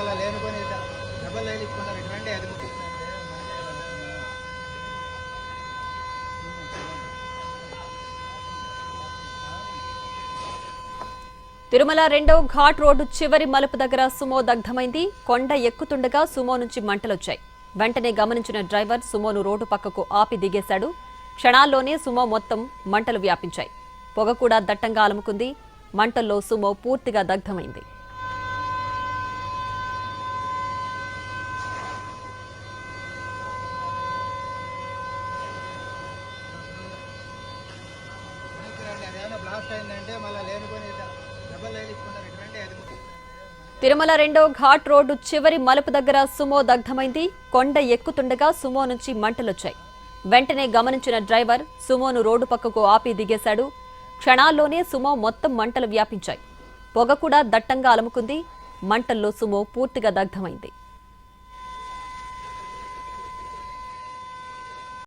మళ్ళీ లేనుకొని డబ్బులు వేయించుకుంటారు. ఇటువంటి అది తిరుమల రెండో ఘాట్ రోడ్డు చివరి మలుపు దగ్గర సుమో దగ్ధమైంది. కొండ ఎక్కుతుండగా సుమో నుంచి మంటలొచ్చాయి. వెంటనే గమనించిన డ్రైవర్ సుమోను రోడ్డు పక్కకు ఆపి దిగేశాడు. క్షణాల్లోనే సుమో మొత్తం మంటలు వ్యాపించాయి. పొగ కూడా దట్టంగా అలుముకుంది. మంటల్లో సుమో పూర్తిగా దగ్ధమైంది. బ్లాస్ట్ అయిందంటే మళ్ళీ లేనుకొని డబ్బులు వేయించుకుంటారు. ఇటువంటి అది తిరుమల రెండో ఘాట్ రోడ్డు చివరి మలుపు దగ్గర సుమో దగ్ధమైంది. కొండ ఎక్కుతుండగా సుమో నుంచి మంటలొచ్చాయి. వెంటనే గమనించిన డ్రైవర్ సుమోను రోడ్డు పక్కకు ఆపి దిగేశాడు. క్షణాల్లోనే సుమో మొత్తం మంటలు వ్యాపించాయి. పొగ కూడా దట్టంగా అలుముకుంది. మంటల్లో సుమో పూర్తిగా దగ్ధమైంది.